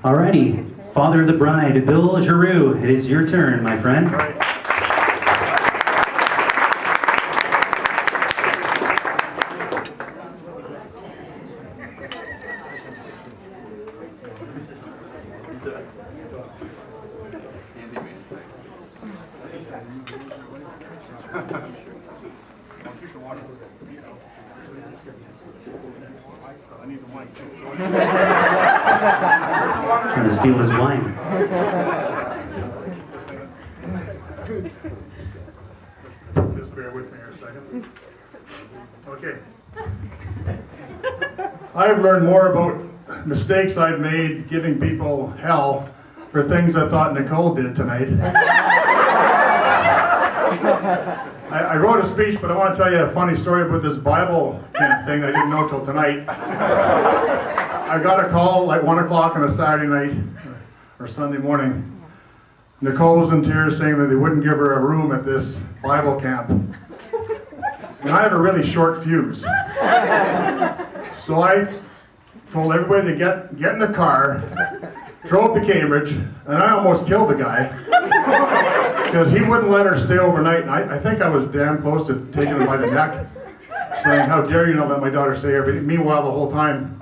Alrighty, father of the bride, Bill Giroux, it is your turn, my friend. Trying to steal his wine. Just bear with me here a second. Okay. I've learned more about mistakes I've made giving people hell for things I thought Nicole did tonight. I wrote a speech, but I want to tell you a funny story about this Bible camp thing I didn't know till tonight. I got a call like 1 o'clock on a Saturday night or Sunday morning. Nicole was in tears saying that they wouldn't give her a room at this Bible camp. And I have a really short fuse. So I told everybody to get in the car, drove to Cambridge, and I almost killed the guy because he wouldn't let her stay overnight. And I think I was damn close to taking him by the neck, saying, "How dare you not let my daughter stay here?" But meanwhile, the whole time,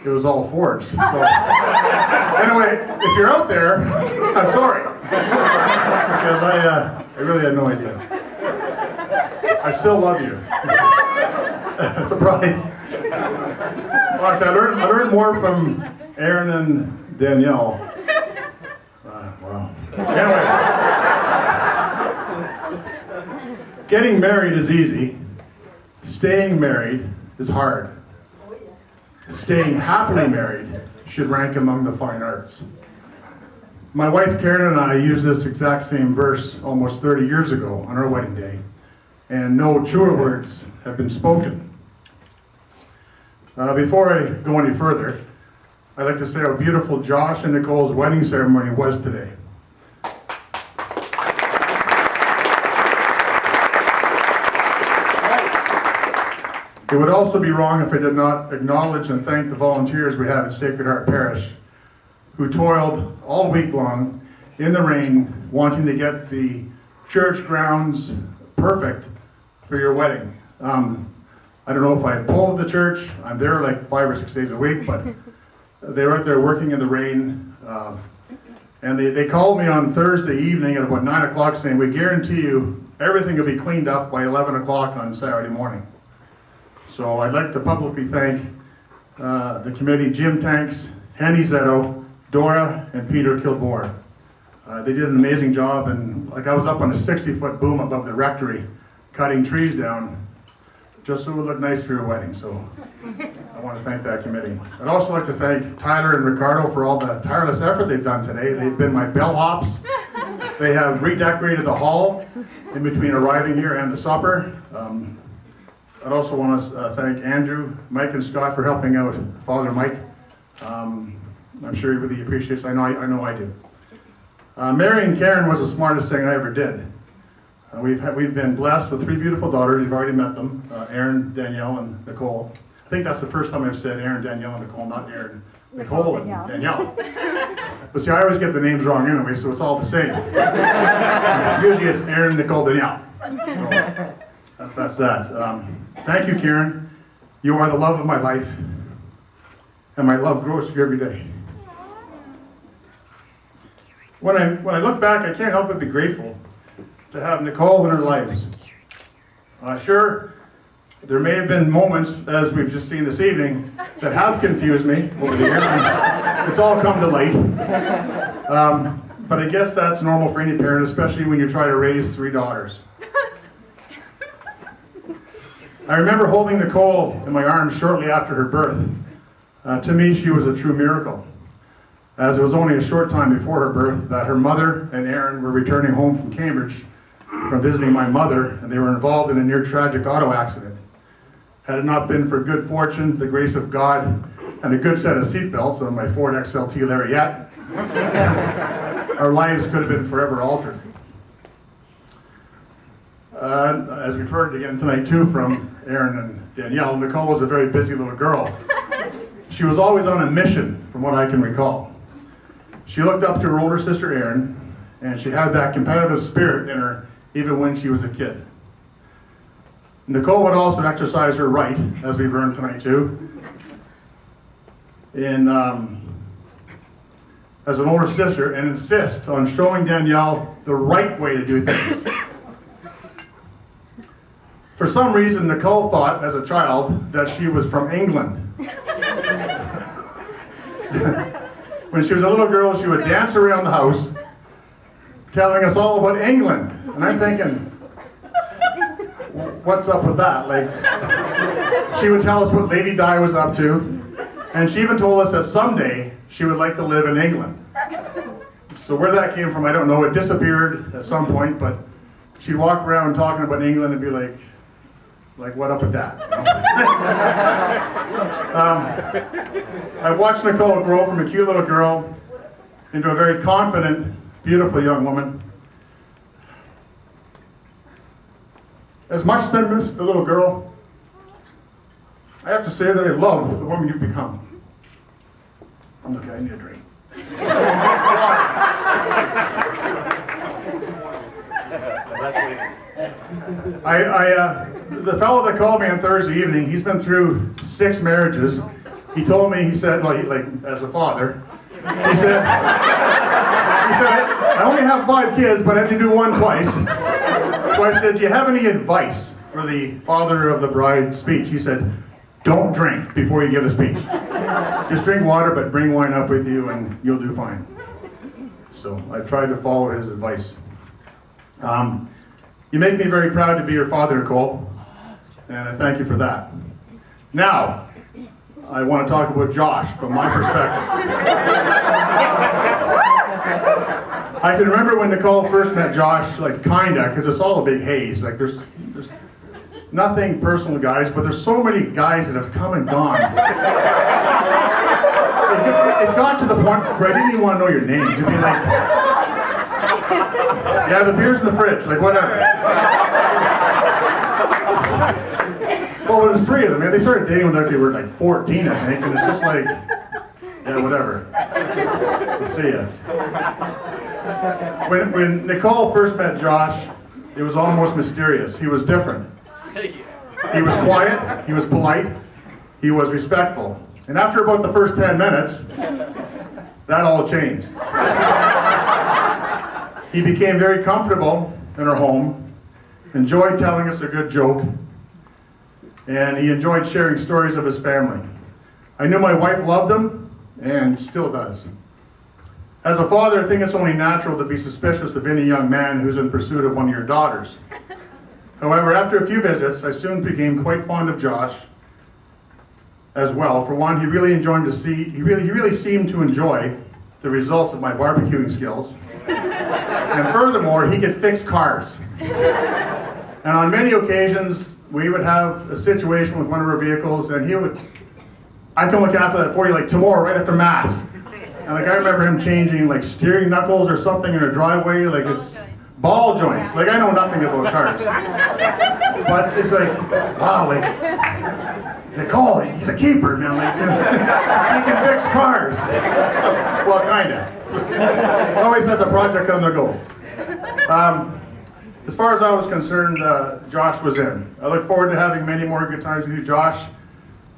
it was all forged. So anyway, if you're out there, I'm sorry, because I really had no idea. I still love you. Surprise. Well, actually, I learned more from Aaron and Danielle. Wow. Anyway, getting married is easy. Staying married is hard. Staying happily married should rank among the fine arts. My wife Karen and I used this exact same verse almost 30 years ago on our wedding day, and no truer words have been spoken. Before I go any further, I'd like to say how beautiful Josh and Nicole's wedding ceremony was today. It would also be wrong if I did not acknowledge and thank the volunteers we have at Sacred Heart Parish, who toiled all week long in the rain, wanting to get the church grounds perfect for your wedding. I don't know if I pulled the church. I'm there like 5 or 6 days a week, but they were out there working in the rain. And they called me on Thursday evening at about 9 o'clock saying, "We guarantee you everything will be cleaned up by 11 o'clock on Saturday morning." So I'd like to publicly thank the committee, Jim Tanks, Henny Zetto, Dora, and Peter Kilbore. They did an amazing job, and like I was up on a 60-foot boom above the rectory, cutting trees down, just so it would look nice for your wedding. So I want to thank that committee. I'd also like to thank Tyler and Ricardo for all the tireless effort they've done today. They've been my bellhops. They have redecorated the hall in between arriving here and the supper. I'd also want to thank Andrew, Mike, and Scott for helping out Father Mike. I'm sure he really appreciates it. I know I do. Marrying Karen was the smartest thing I ever did. We've been blessed with 3 beautiful daughters. You've already met them, Aaron, Danielle, and Nicole. I think that's the first time I've said Aaron, Danielle, and Nicole, not Aaron, Nicole, and Danielle. But see, I always get the names wrong anyway, so it's all the same. Usually it's Aaron, Nicole, Danielle. So that's that. Thank you, Karen. You are the love of my life, and my love grows for you every day. When I look back, I can't help but be grateful to have Nicole in our lives. Sure, there may have been moments, as we've just seen this evening, that have confused me over the years. It's all come to light. But I guess that's normal for any parent, especially when you try to raise 3 daughters. I remember holding Nicole in my arms shortly after her birth. To me, she was a true miracle, as it was only a short time before her birth that her mother and Aaron were returning home from Cambridge from visiting my mother, and they were involved in a near tragic auto accident. Had it not been for good fortune, the grace of God, and a good set of seatbelts on my Ford XLT Lariat, our lives could have been forever altered. As we've heard again tonight too from Aaron and Danielle, Nicole was a very busy little girl. She was always on a mission, from what I can recall. She looked up to her older sister Erin, and she had that competitive spirit in her even when she was a kid. Nicole would also exercise her right, as we've learned tonight too, as an older sister, and insist on showing Danielle the right way to do things. For some reason, Nicole thought as a child that she was from England. When she was a little girl, she would dance around the house telling us all about England. And I'm thinking, what's up with that? Like, she would tell us what Lady Di was up to, and she even told us that someday she would like to live in England. So where that came from, I don't know. It disappeared at some point, but she'd walk around talking about England and be like what up with that? You know? I watched Nicole grow from a cute little girl into a very confident, beautiful young woman. As much as I miss the little girl, I have to say that I love the woman you've become. Okay, I need a drink. The fellow that called me on Thursday evening, he's been through 6 marriages. He told me, he said, well, as a father, he said, I only have 5 kids, but I had to do one twice. So I said, do you have any advice for the father of the bride speech? He said, don't drink before you give a speech. Just drink water, but bring wine up with you and you'll do fine. So I've tried to follow his advice. You make me very proud to be your father, Nicole, and I thank you for that. Now, I want to talk about Josh from my perspective. I can remember when Nicole first met Josh, kinda, because it's all a big haze. There's nothing personal, guys, but there's so many guys that have come and gone. It got to the point where I didn't even want to know your names. You'd be like, yeah, the beer's in the fridge, whatever. Well, there was 3 of them. Man, they started dating when they were 14, I think, and it's just yeah, whatever. We'll see ya. When Nicole first met Josh, it was almost mysterious. He was different. He was quiet, he was polite, he was respectful. And after about the first 10 minutes, that all changed. He became very comfortable in our home, enjoyed telling us a good joke, and he enjoyed sharing stories of his family. I knew my wife loved him, and still does. As a father, I think it's only natural to be suspicious of any young man who's in pursuit of one of your daughters. However, after a few visits, I soon became quite fond of Josh as well. For one, he really seemed to enjoy the results of my barbecuing skills. And furthermore, he could fix cars. And on many occasions, we would have a situation with one of our vehicles, and I can look after that for you tomorrow, right after Mass. And I remember him changing steering knuckles or something in a driveway, it's ball joints. I know nothing about cars. But it's wow, Nicole, he's a keeper, man. He can fix cars. Well, kinda. Always has a project on the go. As far as I was concerned, Josh was in. I look forward to having many more good times with you, Josh.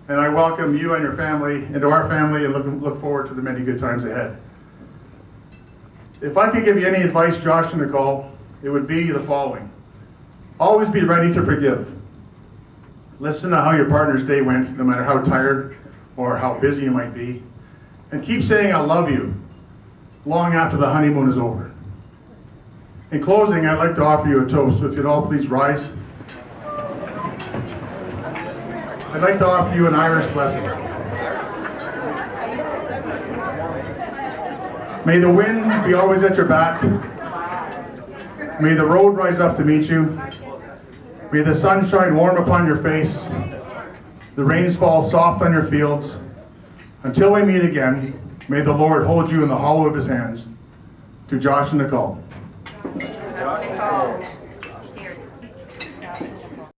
And I welcome you and your family into our family and look forward to the many good times ahead. If I could give you any advice, Josh and Nicole, it would be the following. Always be ready to forgive. Listen to how your partner's day went, no matter how tired or how busy you might be. And keep saying I love you long after the honeymoon is over. In closing, I'd like to offer you a toast, so if you'd all please rise. I'd like to offer you an Irish blessing. May the wind be always at your back. May the road rise up to meet you. May the sun shine warm upon your face. The rains fall soft on your fields. Until we meet again, may the Lord hold you in the hollow of his hands. To Josh and Nicole. Nicole.